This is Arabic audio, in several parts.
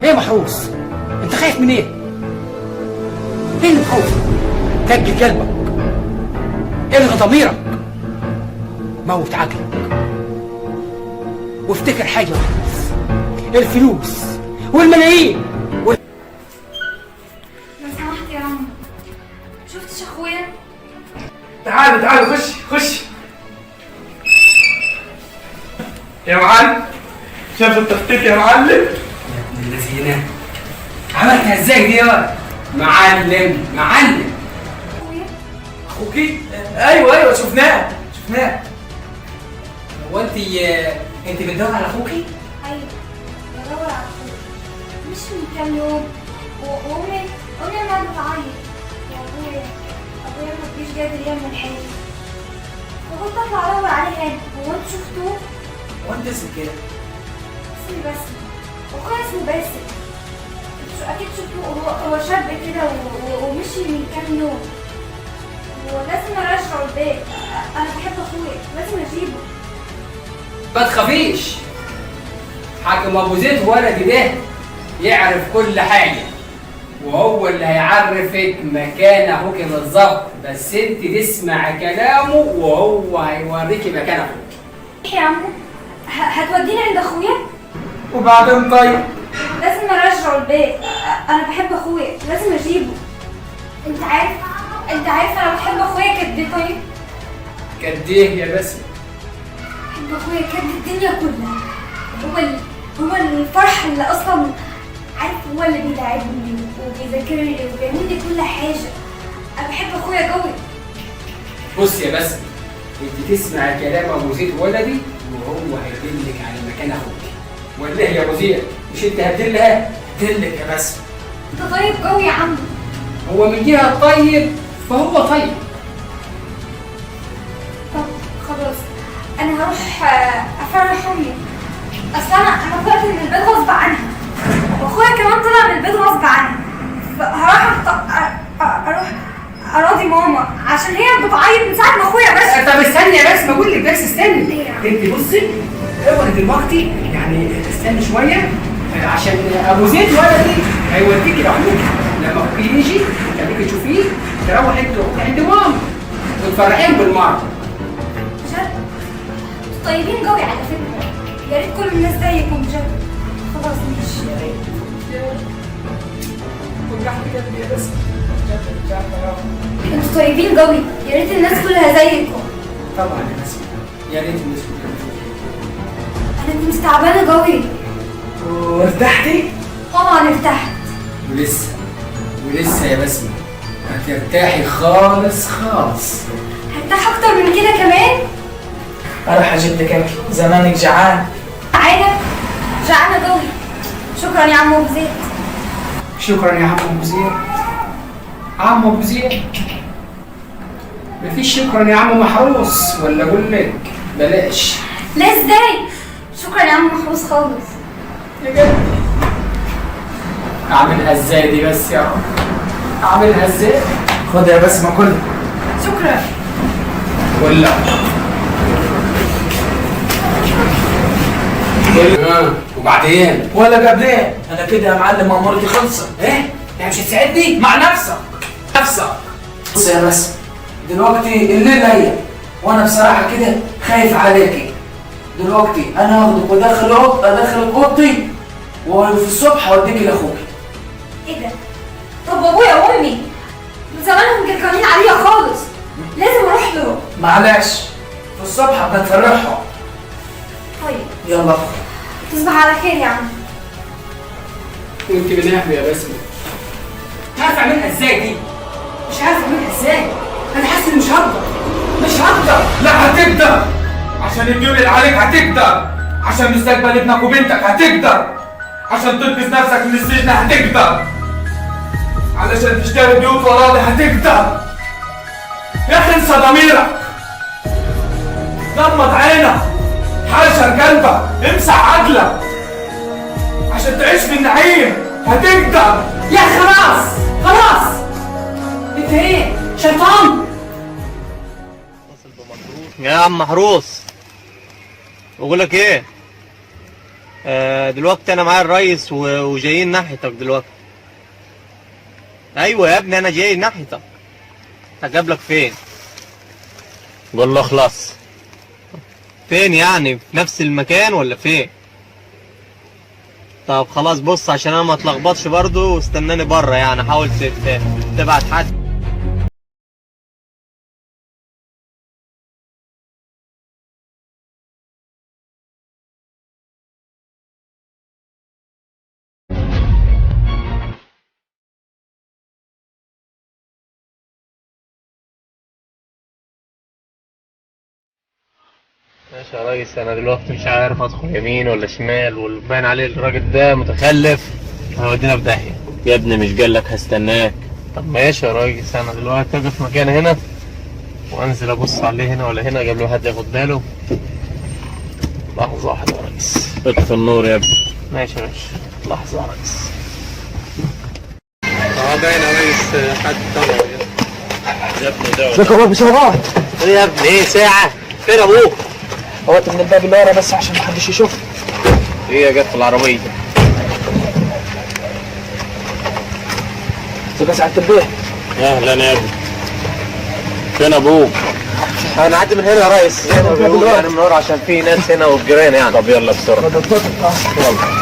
ايه محروس؟ انت خايف من ايه؟ ايه اللي مخوفك؟ تجي قلبك، الغي ضميرك، موت عقلك، وافتكر حاجه واحده بس، الفلوس والملايين لو سمحت يا عم، شفتش اخويا؟ تعالوا خش يا معلم. شايف التخطيط يا معلم؟ يا ابن الذين، عملتها ازاي دي يا معلم؟ اخويا؟ اخوكي؟ ايوه شفناه. هو انت بتدور على اخوكي؟ ايوه، بدور على اخويا. مش من كام يوم وامي ما بتعيط وابويا ما بيجيش قادر يعمل حاجه، فقلت اطلع ادور عليه هنا. هو انتوا شفتوه؟ هو انت اسمك ايه؟ اسمي باسم، واخويا اسمه باسم. انتوا اكيد شفتوه، هو شاب كده ومشي من كام يوم، ولازم ارجعه البيت. انا بحب اخويا، لازم اجيبه. ما تخافيش، حاكم ابو زيد ولدي ده يعرف كل حاجه، وهو اللي هيعرفك مكان اخوك بالظبط، بس انت تسمع كلامه وهو هيوريكي مكان اخوك. يا عمو، هتوديني عند اخويا؟ وبعدين طيب؟ لازم ارجعه البيت. انا بحب اخويا، لازم اجيبه. انت عارف انا بحب اخويا قد ايه؟ طيب قد ايه يا باسم؟ بحب اخويا قد الدنيا كلها. هو الفرح اللي اصلا عارف، هو اللي بيلاعبني وبيذاكر لي وبيعمل لي كل حاجه. انا بحب اخويا قوي. بص يا باسم، انت تسمع كلام ابو زيد ولدي وهو هيدلك على مكان اخوك. ولا إيه يا ابو زيد؟ مش انت هتدلها؟ دلك يا باسم. انت طيب قوي يا عم. هو من جهه طيب فهو طيب. طب خلاص، انا هروح افرح امي. اصل انا طلعت من البيت غصب عنها، واخويا كمان طلع من البيت غصب عنها، اروح اراضي ماما عشان هي بتعيط من ساعه ما اخويا بس. طب استني يا باسم، بقول لك بس استني. ليه يا عم؟ انت بصي، اوعي دلوقتي يعني استني شويه، عشان ابو زيد ولدي هيوديكي لاخوك. لما اخوك يجي خليكي تشوفيه، تروح انت واخوك عند ماما وتفرحين بالمره. بجد انتوا طيبين قوي على فكره، يا ريت كل الناس زيكم بجد. خلاص ماشي. يا ريت وجعت قلبي يا باسم. انتوا طيبين قوي، يا ريت الناس كلها زيكم. طبعا يا باسم، يا ريت الناس كلها. انا كنت تعبانه قوي. وارتحتي؟ طبعا ارتحت. ولسه يا باسم هترتاحي خالص. هرتاح اكتر من كده كمان. اروح اجيب لك اكل، زمانك جعان. جعانه قوي. شكرا يا عم ابو زيد. شكرا يا عم ابو زيد. عم ابو زيد، مفيش شكرا يا عم محروس، ولا اقول لك بلاش؟ لا ازاي؟ شكرا يا عم محروس خالص. بجد؟ اعملها ازاي دي بس يا رب؟ اعملها ازاي؟ خد يا باسم كل. شكرا. ولا وبعدين؟ ولا قبلين، انا كده يا معلم امورتي خلصت. ايه؟ يعني مش هتساعدني؟ مع نفسك. بص يا باسم، دلوقتي الليل هي، وانا بصراحه كده خايف عليكي. دلوقتي انا هاخدك ادخلك اوضتي، وفي الصبح اوديكي لاخوك. ايه ده؟ طب ابويا وامي من زمانهم كركانين عليا خالص، لازم اروح له. معلش، في الصبح بنفرحهم. طيب يلا تصبح على خير يا عم. وانت بنهب يا باسم. مش عارف اعملها ازاي دي، مش عارف اعملها ازاي. انا حاسس اني مش هقدر. لا هتقدر، عشان الديون اللي عليك هتقدر، عشان مستقبل ابنك وبنتك هتقدر، عشان تنقذ نفسك من السجن هتقدر، علشان تشتري بيوت وراضي هتقدر. يا اخي انسى ضميرك، غمض عينك، حاشر قلبك، امسح عقلك، عشان تعيش في النعيم هتقدر. يا خلاص انت ايه؟ شيطان؟ يا عم محروس، بقول لك ايه، دلوقتي انا معايا الريس وجايين ناحيتك دلوقتي. ايوه يا ابني انا جاي ناحيتك. هجيب فين؟ قول له اخلص. فين يعني؟ في نفس المكان ولا فين؟ طب خلاص بص عشان انا ما اتلخبطش برضو واستناني بره، يعني حاول تبعت حد. ماشي يا ريس، انا دلوقتي مش عارف ادخل يمين ولا شمال، والباين عليه الراجل ده متخلف هيودينا في داهيه. يا ابني مش قال لك هستناك؟ طب ماشي يا ريس، انا دلوقتي اقف مكان هنا وانزل ابص عليه هنا ولا هنا قبل ما حد ياخد باله. لحظه واحده يا ريس. اطفي النور يا ابني. ماشي يا باشا، لحظه يا ريس. باين يا ريس حد طلع يا ابني. ده ازيك يا ابوك بسرعه؟ ايه يا ابني؟ ايه ساعه؟ فين ابوك؟ فوت من الباب اللي ورا بس عشان محدش يشوف. هي جت في العربيه. ازيك يا سعاده البيه؟ اهلا يا ابني. فين ابوك؟ انا عدي من هنا يا ريس. يعني من ورا عشان في ناس هنا والجيران يعني. طب يلا بسرعه. يلا.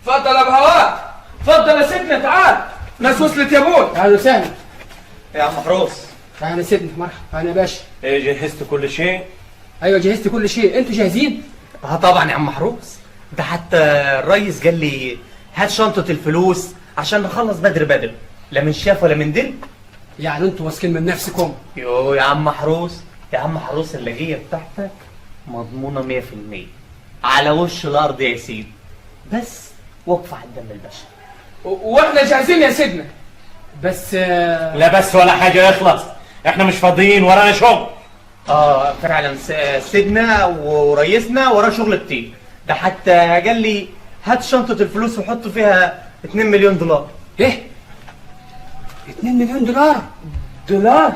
اتفضل يا ابو هواء، اتفضل يا سيدنا، تعال. ناس وصلت يا ابوي. اهلا وسهلا. يا عم محروس. اهلا سيدنا، مرحبا. اهلا يا باشا. ايه جهزت كل شيء؟ ايوه جهزت كل شيء، انتوا جاهزين؟ طبعا يا عم محروس. ده حتى الريس قال لي هات شنطة الفلوس عشان نخلص بدري، لا من شاف ولا من دل. يعني انتوا واثقين من نفسكم؟ يو يا عم محروس، يا عم محروس اللجية بتاعتك مضمونة 100% على وش الارض يا سيدي، بس واقفة على الدم البشري. واحنا جاهزين يا سيدنا. بس لا بس ولا حاجة، يخلص، احنا مش فاضيين، ورانا شغل. فعلا سيدنا وريسنا وراه شغل كتير. ده حتى قال لي هات شنطة الفلوس وحط فيها 2 مليون دولار. ايه؟ 2 مليون دولار؟ دولار؟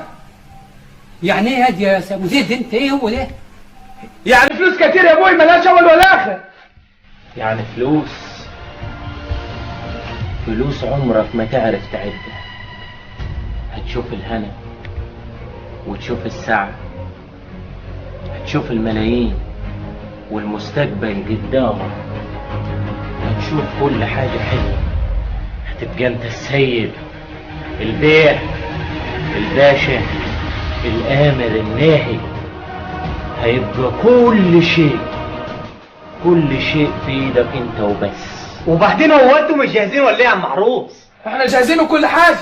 يعني ايه يا ابو زيد انت؟ ايه هو ده؟ يعني فلوس كتير يا ابوي ملهاش اول ولا اخر. يعني فلوس عمرك ما تعرف تعدها. هتشوف الهنا وتشوف السعد، هتشوف الملايين والمستقبل قدامك، هتشوف كل حاجة حلوة. هتبقى انت السيد، البيع، الباشا، الآمر الناهي. هيبقى كل شيء في ايدك انت وبس. وبعدين هو انتوا مش جاهزين ولا ايه يا عم محروس؟ احنا جاهزين وكل حاجة،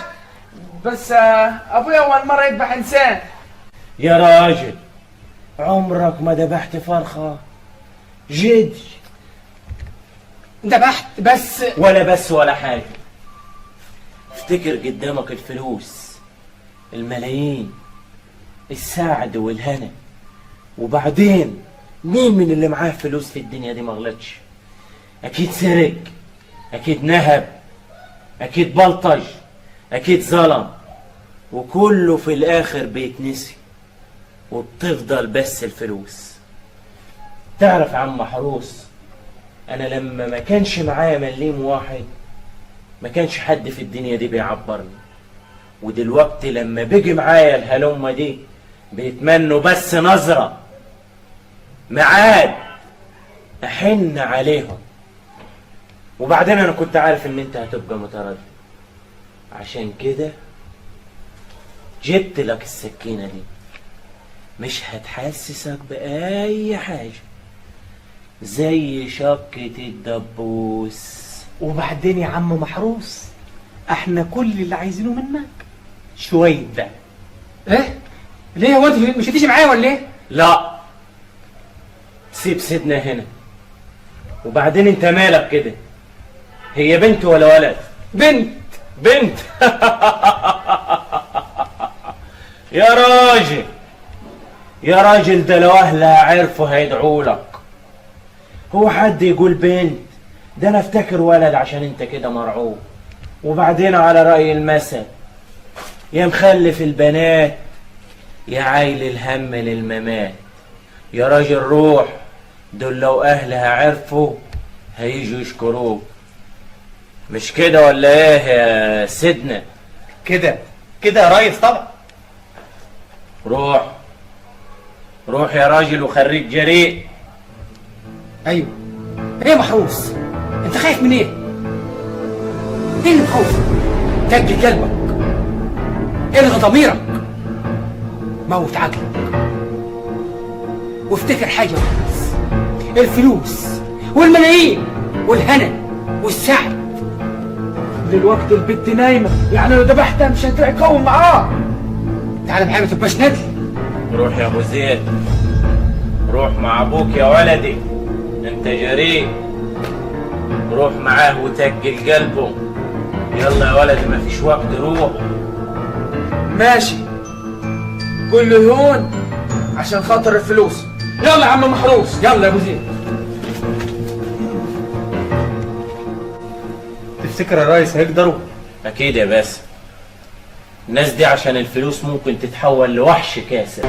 بس ابويا اول مرة يذبح انسان. يا راجل عمرك ما ذبحت فرخة؟ جد ذبحت بس ولا حاجة. افتكر قدامك الفلوس، الملايين، السعد والهنا، وبعدين مين من اللي معاه فلوس في الدنيا دي ما غلطش؟ اكيد سرق، اكيد نهب، اكيد بلطج، اكيد ظلم، وكله في الاخر بيتنسي وبتفضل بس الفلوس. تعرف يا عم محروس، انا لما ما كانش معايا مليم واحد ما كانش حد في الدنيا دي بيعبرني، ودلوقتي لما بيجي معايا الهلمة دي بيتمنوا بس نظرة معاد احن عليهم. وبعدين انا كنت عارف ان انت هتبقى متردد، عشان كده جبت لك السكينة دي، مش هتحسسك بأي حاجة، زي شكة الدبوس. وبعدين يا عم محروس احنا كل اللي عايزينه منك شوية ده. ايه؟ ليه هو انت مش هتيجي معايا ولا ايه؟ لا، سيب سيدنا هنا. وبعدين انت مالك كده؟ هي بنت ولا ولد؟ بنت يا راجل ده لو اهلها عرفوا هيدعوا لك. هو حد يقول بنت؟ ده انا افتكر ولد عشان انت كده مرعوب. وبعدين على رأي المثل، يا مخلف البنات يا عايل الهم للممات. يا راجل روح، دول لو اهلها عرفوا هيجوا يشكروك. مش كده ولا ايه يا سيدنا؟ كده يا ريس طبعا. روح روح يا راجل وخريج جريء. ايوه. ايه يا محروس؟ انت خايف من ايه؟ ايه اللي مخوفك؟ تجي قلبك، الغي ضميرك، موت عقلك، وافتكر حاجه بس: الفلوس والملايين والهنا والسعد. دلوقتي البت نايمة، يعني لو ذبحتها مش هتقوم معاه. تعالى معايا ما تبقاش ندل. روح يا ابو زيد، روح مع ابوك يا ولدي، انت جريء. روح معاه وتقل قلبه. يلا يا ولدي مفيش وقت، روح. ماشي، كله يهون عشان خاطر الفلوس. يلا يا عم محروس. يلا يا ابو زيد. تفتكر يا ريس هيقدروا؟ اكيد يا باسم، الناس دي عشان الفلوس ممكن تتحول لوحش كاسر.